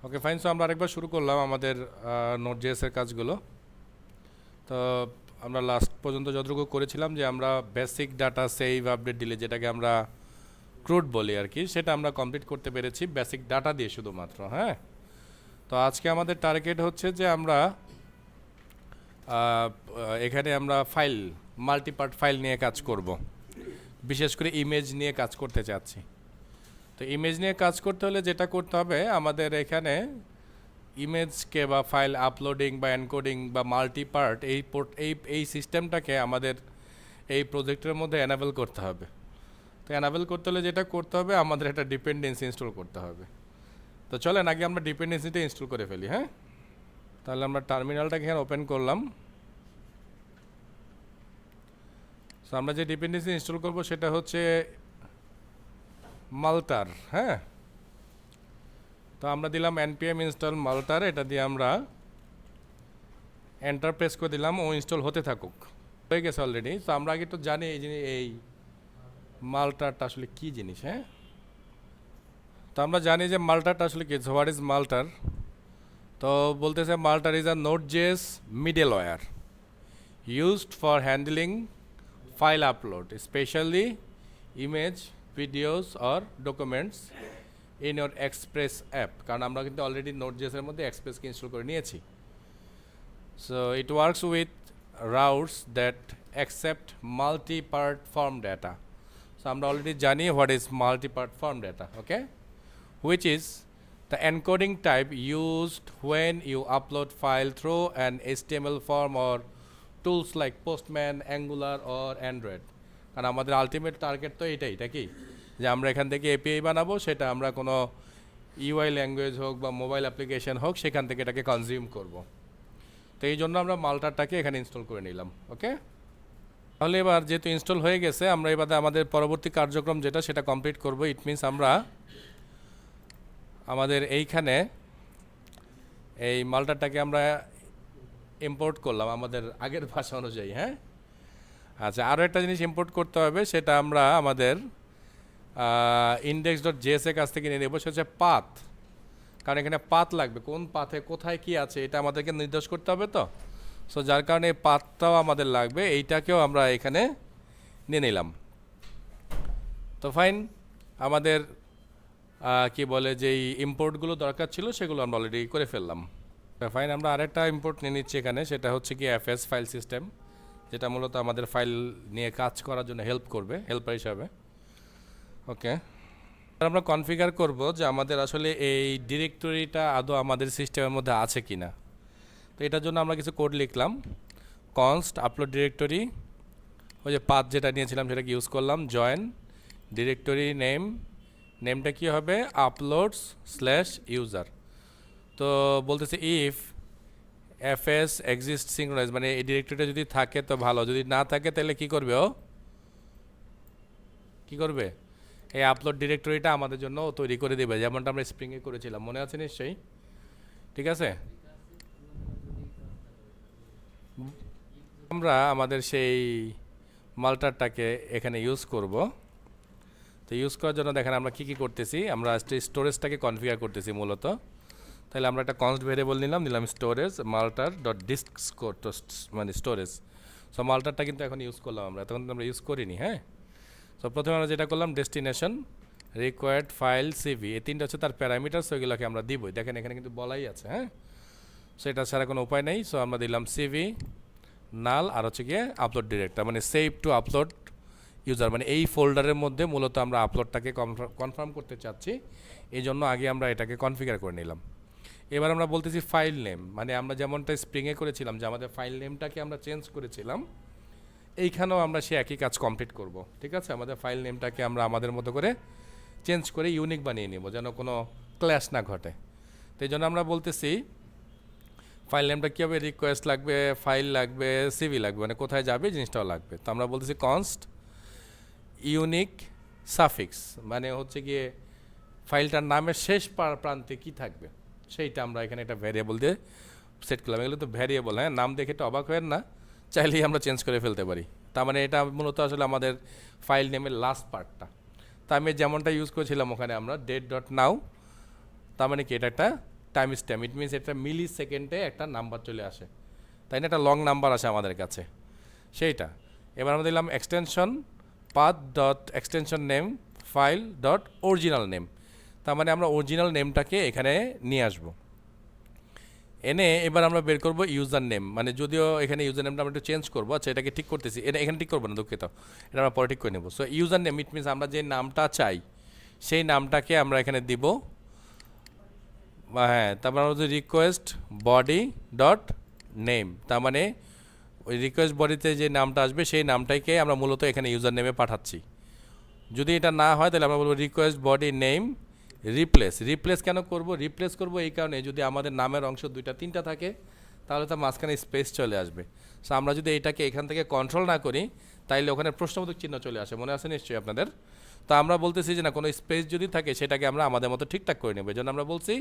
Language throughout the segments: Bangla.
Okay fine. সো আমরা আরেকবার শুরু করলাম আমাদের নোট.js এর কাজগুলো। তো আমরা লাস্ট পর্যন্ত যতটুকু করেছিলাম যে আমরা বেসিক ডাটা সেভ আপডেট দিলে যেটাকে আমরা ক্রুড বলি আর কি, সেটা আমরা কমপ্লিট করতে পেরেছি বেসিক ডাটা দিয়ে শুধুমাত্র। হ্যাঁ, তো আজকে আমাদের টার্গেট হচ্ছে যে আমরা এখানে আমরা ফাইল মাল্টিপার্ট ফাইল নিয়ে কাজ করব, বিশেষ করে ইমেজ নিয়ে কাজ করতে চাচ্ছি। তো ইমেজ নিয়ে কাজ করতে হলে যেটা করতে হবে আমাদের এখানে ইমেজকে বা ফাইল আপলোডিং বা এনকোডিং বা মাল্টিপার্ট এই সিস্টেমটাকে আমাদের এই প্রজেক্টের মধ্যে এনাবেল করতে হবে। তো এনাবেল করতে হলে যেটা করতে হবে আমাদের একটা ডিপেন্ডেন্সি ইনস্টল করতে হবে। তো চলেন আগে আমরা ডিপেন্ডেন্সিটা ইনস্টল করে ফেলি। হ্যাঁ, তাহলে আমরা টার্মিনালটাকে এখানে ওপেন করলাম। সো আমরা যে ডিপেন্ডেন্সি ইনস্টল করব সেটা হচ্ছে মাল্টার। হ্যাঁ, তো আমরা দিলাম npm ইনস্টল মাল্টার, এটা দিয়ে আমরা এন্টার প্রেস করে দিলাম, ও ইনস্টল হতে থাকুক। হয়ে গেছে অলরেডি। তো আমরা আগে তো জানি এই মাল্টারটা আসলে কী জিনিস। হ্যাঁ, তো আমরা জানি যে মাল্টারটা আসলে কি, হোয়াট ইজ মাল্টার। তো বলতেছে মাল্টার ইজ আ নোট.js middleware used for handling file upload, especially image, videos or documents in your Express app. কারণ আমরা কিন্তু অলরেডি নোট.js এর মধ্যে এক্সপ্রেসকে ইনস্টল করে নিয়েছি। So it works with routes that accept multi-part form data. So আমরা অলরেডি জানি what is multi-part form data, okay? Which is the encoding type used when you upload file through an HTML form or tools like Postman, Angular or Android. কারণ আমাদের আলটিমেট টার্গেট তো এটাই, কি যে আমরা এখান থেকে এপিআই বানাবো, সেটা আমরা কোনো ইউআই ল্যাঙ্গুয়েজ হোক বা মোবাইল অ্যাপ্লিকেশন হোক সেখান থেকে এটাকে কনজিউম করব। তো এই জন্য আমরা মাল্টারটাকে এখানে ইনস্টল করে নিলাম। ওকে, তাহলে এবার যেহেতু ইনস্টল হয়ে গেছে, আমরা এবার আমাদের পরবর্তী কার্যক্রম যেটা সেটা কমপ্লিট করব। ইট মিনস আমরা আমাদের এইখানে এই মাল্টারটাকে আমরা ইম্পোর্ট করলাম আমাদের আগের ভাষা অনুযায়ী। হ্যাঁ, আচ্ছা, আরও একটা জিনিস ইম্পোর্ট করতে হবে, সেটা আমরা আমাদের index.js এর কাছ থেকে নিয়ে নেব, সেটা হচ্ছে পাথ। কারণ এখানে পাথ লাগবে, কোন পাথে কোথায় কি আছে এটা আমাদেরকে নির্দেশ করতে হবে। তো সো যার কারণে এই পাথটাও আমাদের লাগবে, এইটাকেও আমরা এখানে নিয়ে নিলাম। তো ফাইন, আমাদের কি বলে যেই ইম্পোর্টগুলো দরকার ছিল সেগুলো আমরা অলরেডি করে ফেললাম। ফাইন, আমরা আরেকটা ইম্পোর্ট নিয়ে নিচ্ছি এখানে, সেটা হচ্ছে কি এফএস ফাইল সিস্টেম, যেটা মূলত আমাদের ফাইল নিয়ে কাজ করার জন্য হেল্প করবে, হেল্পার হিসাবে। ওকে, আমরা কনফিগার করব যে আমাদের আসলে এই ডিরেক্টরিটা আদৌ আমাদের সিস্টেমের মধ্যে আছে কি না। তো এটার জন্য আমরা কিছু কোড লিখলাম, কনস্ট আপলোড ডিরেক্টরি, ওই যে পাথ যেটা নিয়েছিলাম সেটাকে ইউজ করলাম, জয়েন ডিরেক্টরি নেমটা কি হবে, uploads/user। তো বলতেছে ইফ এফএস এক্সিস্ট সিঙ্ক্রোনাইজ, মানে এই ডিরেক্টরিটা যদি থাকে তো ভালো, যদি না থাকে তাহলে কি করবে, ও কি করবে, এই আপলোড ডিরেক্টরিটা আমাদের জন্য তৈরি করে দেবে, যেমনটা আমরা স্প্রিংয়ে করেছিলাম, মনে আছে নিশ্চয়ই। ঠিক আছে, আমরা আমাদের সেই মাল্টারটাকে এখানে ইউজ করব। তো ইউজ করার জন্য দেখেন আমরা কী করতেছি, আমরা স্টোরেজটাকে কনফিগার করতেছি মূলত। তাহলে আমরা একটা কনস্ট ভেরিয়েবল নিলাম স্টোরেজ মাল্টার ডট ডিস্ক মানে স্টোরেজ। সো মাল্টারটা কিন্তু এখন ইউজ করলাম আমরা, তখন আমরা ইউজ করিনি। হ্যাঁ, সো প্রথমে আমরা যেটা করলাম ডেস্টিনেশন, রিকোয়ার্ড ফাইল, সিভি, এই তিনটা হচ্ছে তার প্যারামিটার, সেগুলোকে আমরা দিবই। দেখেন এখানে কিন্তু বলাই আছে। হ্যাঁ, সো এটা ছাড়া কোনো উপায় নেই। সো আমরা দিলাম সিভি নাল, আর হচ্ছে গিয়ে আপলোড ডিরেক্টর, মানে সেভ টু আপলোড ইউজার, মানে এই ফোল্ডারের মধ্যে মূলত আমরা আপলোডটাকে কনফার্ম করতে চাচ্ছি, এই জন্য আগে আমরা এটাকে কনফিগার করে নিলাম। এবার আমরা বলতেছি ফাইল নেম, মানে আমরা যেমনটা স্প্রিংয়ে করেছিলাম যে আমাদের ফাইল নেমটাকে আমরা চেঞ্জ করেছিলাম, এইখানেও আমরা সে একই কাজ কমপ্লিট করব। ঠিক আছে, আমাদের ফাইল নেমটাকে আমরা আমাদের মতো করে চেঞ্জ করে ইউনিক বানিয়ে নেব, যেন কোনো ক্ল্যাশ না ঘটে। তো এই জন্য আমরা বলতেছি ফাইল নেমটা কী হবে, রিকোয়েস্ট লাগবে, ফাইল লাগবে, সিভি লাগবে, মানে কোথায় যাবে জিনিসটাও লাগবে। তো আমরা বলতেছি কনস্ট ইউনিক সাফিক্স, মানে হচ্ছে গিয়ে ফাইলটার নামের শেষ প্রান্তে কি থাকবে সেইটা আমরা এখানে একটা ভ্যারিয়েবল দিয়ে সেট করলাম। এগুলো তো ভ্যারিয়েবল, হ্যাঁ, নাম দেখে তো অবাক হবেন না, চাইলেই আমরা চেঞ্জ করে ফেলতে পারি। তার মানে এটা মূলত আসলে আমাদের ফাইল নেমের লাস্ট পার্টটা। তা আমি যেমনটা ইউজ করেছিলাম ওখানে আমরা ডেট ডট নাও, তার মানে কি এটা একটা টাইম স্ট্যাম্প, ইট মিনস এটা মিলি সেকেন্ডে একটা নাম্বার চলে আসে, তাই না? একটা লং নাম্বার আসে আমাদের কাছে, সেইটা। এবার আমরা দিলাম extension path dot extension name file dot original name, তার মানে আমরা অরিজিনাল নেমটাকে এখানে নিয়ে আসবো। এনে এবার আমরা বের করবো ইউজার নেম, মানে যদিও এখানে ইউজার নেমটা আমরা একটু চেঞ্জ করবো, আচ্ছা এটাকে ঠিক করতেছি, এটা এখানে ঠিক করবো না, দুঃখিত, এটা আমরা পরে ঠিক করে নেবো। So user name it means আমরা যে নামটা চাই সেই নামটাকে আমরা এখানে দিব, হ্যাঁ। তারপর আমরা রিকোয়েস্ট বডি ডট নেম, তার মানে ওই রিকোয়েস্ট বডিতে যে নামটা আসবে সেই নামটাকে আমরা মূলত এখানে ইউজার নেমে পাঠাচ্ছি। যদি এটা না হয় তাহলে আমরা বলবো request body name replace. Replace কেন করব? রিপ্লেস করব এই কারণে, যদি আমাদের নামের অংশ 2টা 3টা থাকে তাহলে তো মাঝখানে স্পেস চলে আসবে। সো আমরা যদি এটাকে এখান থেকে কন্ট্রোল না করি তাইলে ওখানে প্রশ্নবোধক চিহ্ন চলে আসে, মনে আছে নিশ্চয়ই আপনাদের। তো আমরা বলতেছি যে না, কোনো স্পেস যদি থাকে সেটাকে আমরা আমাদের মতো ঠিকঠাক করে নেব। এই জন্য আমরা বলছি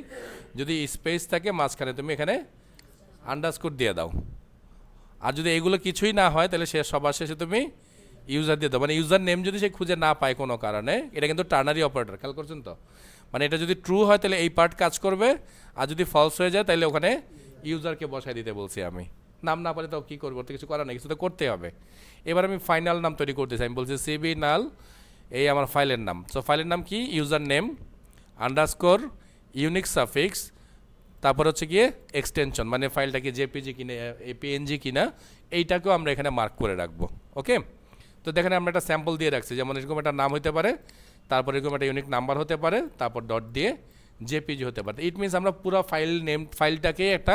যদি স্পেস থাকে মাঝখানে তুমি এখানে আন্ডারস্কোর দিয়ে দাও, আর যদি এগুলো কিছুই না হয় তাহলে সবার শেষে তুমি ইউজার দিয়ে দাও। মানে ইউজার নেম যদি সে খুঁজে না পায় কোনো কারণে, এটা কিন্তু টার্নারি অপারেটর, খেয়াল করছেন তো? মানে এটা যদি ট্রু হয় তাহলে এই পার্ট কাজ করবে, আর যদি ফলস হয়ে যায় তাহলে ওখানে ইউজারকে বসাই দিতে বলছি আমি। নাম না পারে তো কী করবো, তো কিছু করার নেই, কিছু তো করতে হবে। এবার আমি ফাইনাল নাম তৈরি করতেছি, আমি বলছি সিবি নাল, এই আমার ফাইলের নাম। সো ফাইলের নাম কি? User name underscore unique suffix, তারপর হচ্ছে গিয়ে এক্সটেনশন, মানে ফাইলটা কি জেপিজি কিনা পিএনজি কিনা এইটাকেও আমরা এখানে মার্ক করে রাখবো। ওকে, তো দেখেন আমরা একটা স্যাম্পল দিয়ে রাখছি, যেমন এরকম একটা নাম হতে পারে, তারপর এরকম একটা ইউনিক নাম্বার হতে পারে, তারপর ডট দিয়ে জেপিজি হতে পারে। ইট মিনস আমরা পুরো ফাইল নেম ফাইলটাকে একটা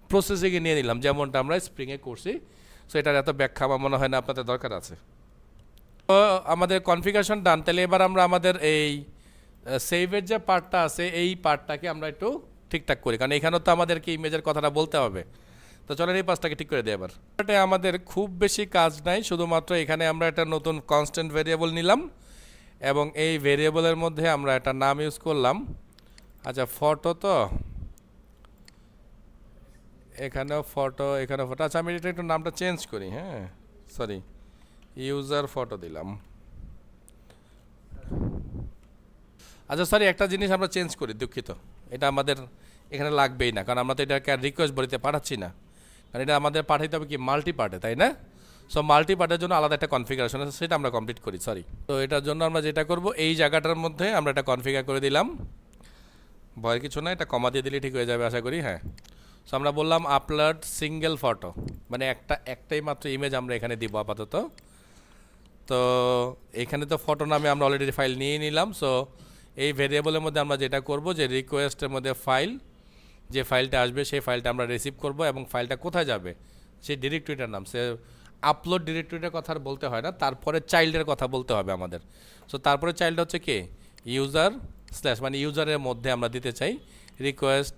প্রসেসিংয়ে নিয়ে নিলাম, যেমনটা আমরা স্প্রিংয়ে করছি। সো এটার এত ব্যাখ্যা আমার মনে হয় না আপনাদের দরকার আছে। তো আমাদের কনফিগারেশন ডান। তাহলে এবার আমরা আমাদের এই সেভের যে পার্টটা আছে এই পার্টটাকে আমরা একটু ঠিকঠাক করি, কারণ এখানেও তো আমাদেরকে ইমেজের কথাটা বলতে হবে। তো চলেন এই পাঁচটাকে ঠিক করে দিই। এবার এটা আমাদের খুব বেশি কাজ নাই, শুধুমাত্র এখানে আমরা একটা নতুন কনস্ট্যান্ট ভেরিয়েবল নিলাম এবং এই ভেরিয়েবলের মধ্যে আমরা একটা নাম ইউজ করলাম। আচ্ছা ফটো, তো এখানেও ফটো, এখানেও ফটো। আচ্ছা আমি এটা একটু নামটা চেঞ্জ করি, হ্যাঁ সরি, ইউজার ফটো দিলাম। আচ্ছা সরি, একটা জিনিস আমরা চেঞ্জ করি, দুঃখিত, এটা আমাদের এখানে লাগবেই না, কারণ আমরা তো এটাকে রিকোয়েস্ট বডিতে পাঠাচ্ছি না, কারণ এটা আমাদের পাঠাইতে হবে কি মাল্টি পার্টে, তাই না? সো মাল্টি পার্টের জন্য আলাদা একটা কনফিগারেশন আছে, সেটা আমরা কমপ্লিট করি, সরি। তো এটার জন্য আমরা যেটা করব, এই জায়গাটার মধ্যে আমরা এটা কনফিগার করে দিলাম, ভয়ের কিছু না, এটা কমা দিয়ে দিলে ঠিক হয়ে যাবে আশা করি, হ্যাঁ। সো আমরা বললাম আপলোড সিঙ্গেল ফটো, মানে একটাই মাত্র ইমেজ আমরা এখানে দিব আপাতত। তো এখানে তো ফটো নামে আমরা অলরেডি ফাইল নিয়ে নিলাম। সো এই ভেরিয়েবলের মধ্যে আমরা যেটা করব, যে রিকোয়েস্টের মধ্যে ফাইল, যে ফাইলটা আসবে সেই ফাইলটা আমরা রিসিভ করব, এবং ফাইলটা কোথায় যাবে সেই ডিরেক্টরিটার নাম, সে আপলোড ডিরেক্টরিটার কথা আর বলতে হয় না, তারপরে চাইল্ডের কথা বলতে হবে আমাদের। সো তারপরে চাইল্ড হচ্ছে কে? ইউজার স্ল্যাশ, মানে ইউজারের মধ্যে আমরা দিতে চাই রিকোয়েস্ট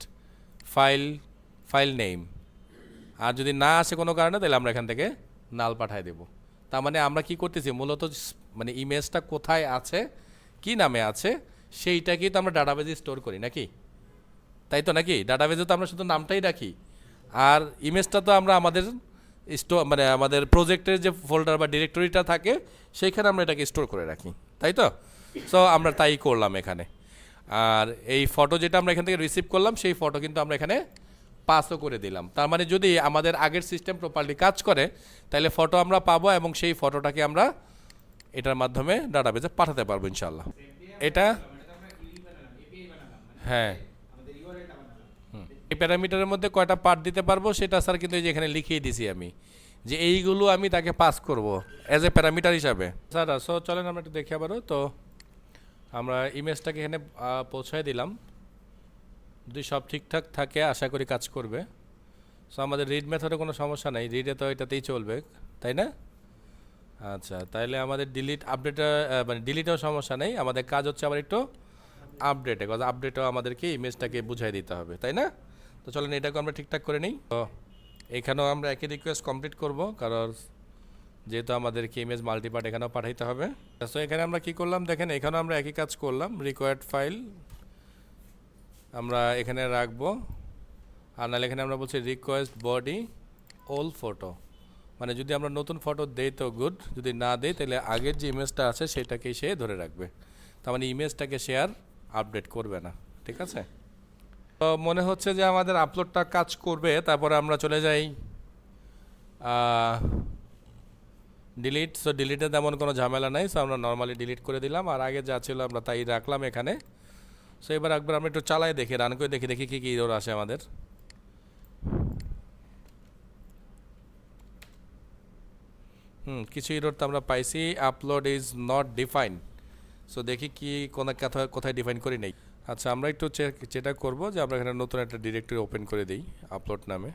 ফাইল নেম, আর যদি না আসে কোনো কারণে তাহলে আমরা এখান থেকে নাল পাঠিয়ে দেব। তার মানে আমরা কি করতেছি মূলত, মানে ইমেজটা কোথায় আছে, কি নামে আছে, সেইটাকেই তো আমরা ডাটাবেজে স্টোর করি নাকি, তাই তো নাকি? ডাটাবেজে তো আমরা শুধু নামটাই রাখি, আর ইমেজটা তো আমরা আমাদের মানে আমাদের প্রজেক্টের যে ফোল্ডার বা ডিরেক্টরিটা থাকে সেইখানে আমরা এটাকে স্টোর করে রাখি, তাই তো? সো আমরা তাই করলাম এখানে। আর এই ফটো যেটা আমরা এখান থেকে রিসিভ করলাম সেই ফটো কিন্তু আমরা এখানে পাসও করে দিলাম। তার মানে যদি আমাদের আগের সিস্টেম প্রপারলি কাজ করে তাহলে ফটো আমরা পাবো, এবং সেই ফটোটাকে আমরা এটার মাধ্যমে ডাটাবেজে পাঠাতে পারবো ইনশাল্লাহ। এটা হ্যাঁ, এই প্যারামিটারের মধ্যে কয়টা পার্ট দিতে পারবো সেটা স্যার কিন্তু এই যে এখানে লিখিয়ে দিছি আমি, যে এইগুলো আমি তাকে পাস করব অ্যাজ এ প্যারামিটার হিসাবে। স্যার সো চলেন আমরা একটু দেখি আবারও। তো আমরা ইমেজটাকে এখানে পৌঁছায় দিলাম, যদি সব ঠিকঠাক থাকে আশা করি কাজ করবে। সো আমাদের রিড মেথডে কোনো সমস্যা নেই, রিডে তো এটাতেই চলবে, তাই না? আচ্ছা তাইলে আমাদের ডিলিট আপডেটে, মানে ডিলিটেও সমস্যা নেই, আমাদের কাজ হচ্ছে আবার একটু আপডেটে, কাজ আপডেটও আমাদেরকে ইমেজটাকে বুঝাই দিতে হবে, তাই না? তো চলেন এটাকে আমরা ঠিকঠাক করে নিই। তো এখানেও আমরা একই রিকোয়েস্ট কমপ্লিট করব, কারণ যেহেতু আমাদেরকে ইমেজ মাল্টিপার্ট এখানেও পাঠাইতে হবে। সো এখানে আমরা কি করলাম দেখেন, এখানেও আমরা একই কাজ করলাম, রিকোয়ার্ড ফাইল আমরা এখানে রাখবো, আর নাহলে এখানে আমরা বলছি রিকোয়েস্ট বডি ওল্ড ফটো, মানে যদি আমরা নতুন ফটো দেই তো গুড, যদি না দেই তাহলে আগের যে ইমেজটা আছে সেটাকেই সে ধরে রাখবে, তার মানে ইমেজটাকে সে আর আপডেট করবে না, ঠিক আছে? তো মনে হচ্ছে যে আমাদের আপলোডটা কাজ করবে, তারপরে আমরা চলে যাই ডিলিট। সো ডিলিটে তেমন কোনো ঝামেলা নাই, সো আমরা নর্মালি ডিলিট করে দিলাম, আর আগে যা ছিল আমরা তাই রাখলাম এখানে। সো এবার একবার আমরা একটু চালাই দেখি, রান করে দেখি দেখি কী কী ইরর আসে আমাদের। কিছু ইরর তো আমরা পাইছি, upload is not defined. So দেখি কি কোনো কোথায় ডিফাইন করি নেই। আচ্ছা, আমরা একটু যেটা করবো যে আমরা এখানে নতুন একটা ডিরেক্টরি ওপেন করে দিই আপলোড নামে।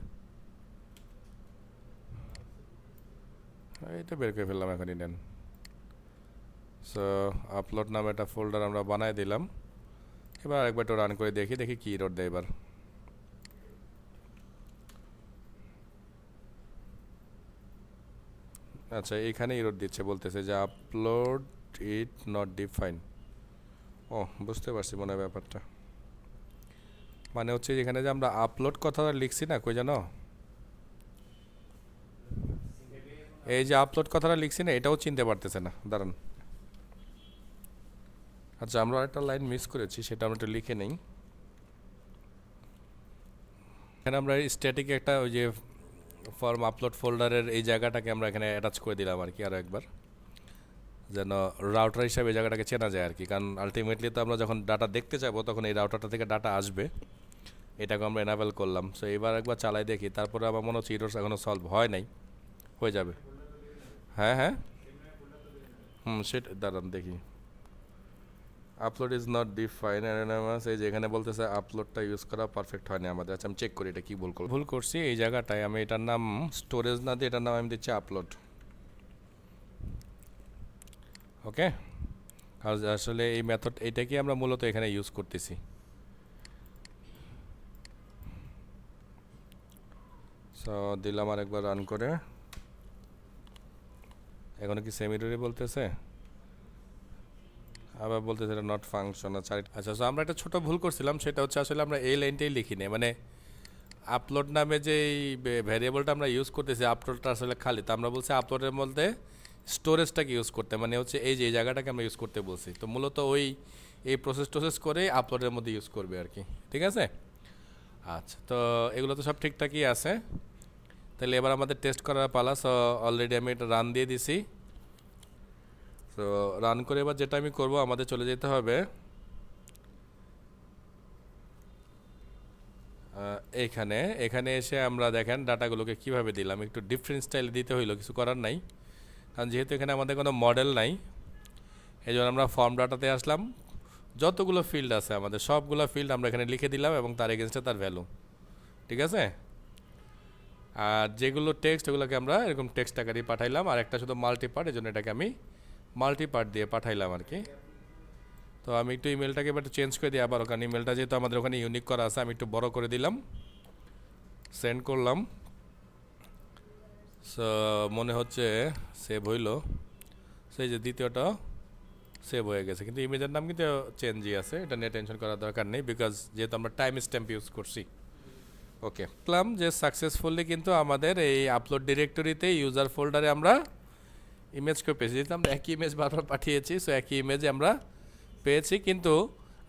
এটা বের করে ফেললাম এখনই, নেন। সো আপলোড নামে একটা ফোল্ডার আমরা বানায় দিলাম। এবার একবার একটু রান করে দেখি দেখি কী ইরর দেয় এবার। আচ্ছা, এইখানে ইরর দিচ্ছে, বলতেছে যে আপলোড ইট নট ডিফাইন। ও, বুঝতে পারছি মনে হয় ব্যাপারটা। মানে হচ্ছে এখানে যে আমরা আপলোড কথা লিখছি না, কই জানো, এই যে আপলোড কথাটা লিখছি না, এটাও চিনতে পারতেছে না, দাঁড়ান। আচ্ছা, আমরা একটা লাইন মিস করেছি, সেটা আমরা একটু লিখে নেই। এখানে আমরা স্ট্যাটিক একটা ওই যে ফর্ম আপলোড ফোল্ডারের এই জায়গাটাকে আমরা এখানে অ্যাটাচ করে দিলাম আর কি, আরও একবার, যেন রাউটার হিসাবে এই জায়গাটাকে চেনা যায় আর কি। কারণ আলটিমেটলি তো আমরা যখন ডাটা দেখতে চাইবো তখন এই রাউটারটা থেকে ডাটা আসবে, এটাকে আমরা এনাবেল করলাম। সো এবার একবার চালাই দেখি, তারপরে আমার মনে হচ্ছে ইরোর্স এখনও সলভ হয় নাই, হয়ে যাবে। হ্যাঁ হ্যাঁ, সেটা দাঁড়ান দেখি। Upload is not define anonymous, এই যে এখানে বলতেছে আপলোডটা ইউজ করা পারফেক্ট হয়নি আমাদের। আচ্ছা, আমি চেক করি এটা কী ভুল করছি এই জায়গাটায়। আমি এটার নাম স্টোরেজ না দিয়ে এটার নাম আমি দিচ্ছি আপলোড। ওকে, আর আসলে এই মেথড এটাকে আমরা মূলত এখানে ইউজ করতেছি। সো দিলাম আর একবার রান করে, এখনো কি সেম এররই বলতেছে, আবার বলতেছে এটা নট ফাংশন। আচ্ছা, সো আমরা একটা ছোট ভুল করছিলাম, সেটা হচ্ছে আসলে আমরা এই লাইনটাই লিখি নি, মানে আপলোড নামে যে ভ্যারিয়েবলটা আমরা ইউজ করতেছি, আপলোডটা আসলে খালি, তো আমরা বলছি আপলোডের মধ্যে স্টোরেজটাকে ইউজ করতে, মানে হচ্ছে এই যে এই জায়গাটাকে আমরা ইউজ করতে বলছি। তো মূলত এই প্রসেস করে আপলোডের মধ্যে ইউজ করবে আর কি, ঠিক আছে। আচ্ছা, তো এগুলো তো সব ঠিকঠাকই আছে। তাহলে এবার আমাদের টেস্ট করার পালা। সো অলরেডি আমি এটা রান দিয়ে দিছি। তো রান করে এবার যেটা আমি করব, আমাদের চলে যেতে হবে এখানে এসে আমরা দেখেন ডাটাগুলোকে কিভাবে দিলাম, একটু ডিফারেন্ট স্টাইলে দিতে হইলো, কিছু করার নাই। কারণ যেহেতু এখানে আমাদের কোনো মডেল নাই, এই জন্য আমরা ফর্ম ডাটাতে আসলাম। যতগুলো ফিল্ড আছে আমাদের সবগুলো ফিল্ড আমরা এখানে লিখে দিলাম এবং তার এগেনস্টে তার ভ্যালু, ঠিক আছে। আর যেগুলো টেক্সট, ওগুলোকে আমরা এরকম টেক্সট আকারে পাঠাইলাম, আর একটা শুধু মাল্টিপার্ট, এই জন্য এটাকে আমি মাল্টিপার্ট দিয়ে পাঠাইলাম আর কি। তো আমি একটু ইমেলটাকে এবার চেঞ্জ করে দিই আবার, কারণ ইমেলটা যেহেতু আমাদের ওখানে ইউনিক করা আছে, আমি একটু বড় করে দিলাম, সেন্ড করলাম। সো মনে হচ্ছে সেভ হইল, সেই যে দ্বিতীয়টা সেভ হয়ে গেছে, কিন্তু ইমেজের নাম কিন্তু চেঞ্জই আছে, এটা নিয়ে টেনশন করার দরকার নেই, বিকজ যেহেতু আমরা টাইম স্ট্যাম্প ইউজ করছি। ওকে, দেখলাম যে সাকসেসফুলি কিন্তু আমাদের এই আপলোড ডিরেক্টরিতে ইউজার ফোল্ডারে আমরা ইমেজ করে পেয়েছি, যেহেতু আমরা একই ইমেজ বারবার পাঠিয়েছি, সো একই ইমেজে আমরা পেয়েছি, কিন্তু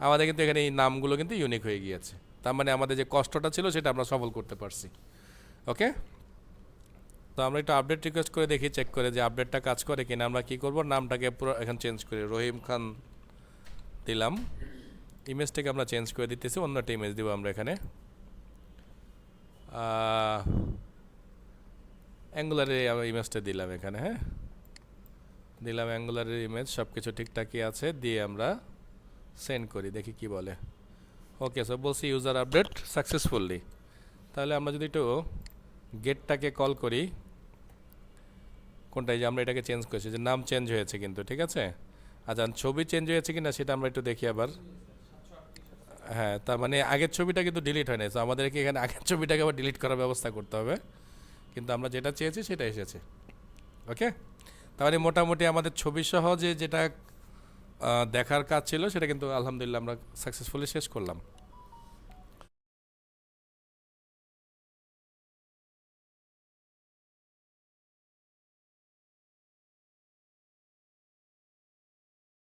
আমাদের কিন্তু এখানে এই নামগুলো কিন্তু ইউনিক হয়ে গিয়েছে। তার মানে আমাদের যে কষ্টটা ছিল সেটা আমরা সফল করতে পারছি। ওকে, তো আমরা একটু আপডেট রিকোয়েস্ট করে দেখি, চেক করে যে আপডেটটা কাজ করে কিনা। আমরা কি করব, নামটাকে পুরো এখন চেঞ্জ করি, রহিম খান দিলাম। ইমেজটাকে আমরা চেঞ্জ করে দিতেছি, অন্য একটা ইমেজ দিব আমরা এখানে, অ্যাঙ্গুলারের ইমেজটা দিলাম এখানে। হ্যাঁ, দিলাম অ্যাঙ্গুলারের ইমেজ, সব কিছু ঠিকঠাকই আছে, দিয়ে আমরা সেন্ড করি, দেখি কি বলে। ওকে, সো বলছি ইউজার আপডেট সাকসেসফুলি। তাহলে আমরা যদি একটু গেটটাকে কল করি, কোনটাই যে আমরা এটাকে চেঞ্জ করেছি, যে নাম চেঞ্জ হয়েছে কিন্তু, ঠিক আছে। আচ্ছা, ছবি চেঞ্জ হয়েছে কিনা সেটা আমরা একটু দেখি আবার। হ্যাঁ, তার মানে আগের ছবিটা কিন্তু ডিলিট হয় না, তো আমাদেরকে এখানে আগের ছবিটাকে আবার ডিলিট করার ব্যবস্থা করতে হবে, কিন্তু আমরা যেটা চেয়েছি সেটা এসেছে। ওকে, তাহলে মোটামুটি আমাদের ছবি সহ যেটা দেখার কাজ ছিল সেটা কিন্তু আলহামদুলিল্লাহ আমরা সাকসেসফুলি শেষ করলাম।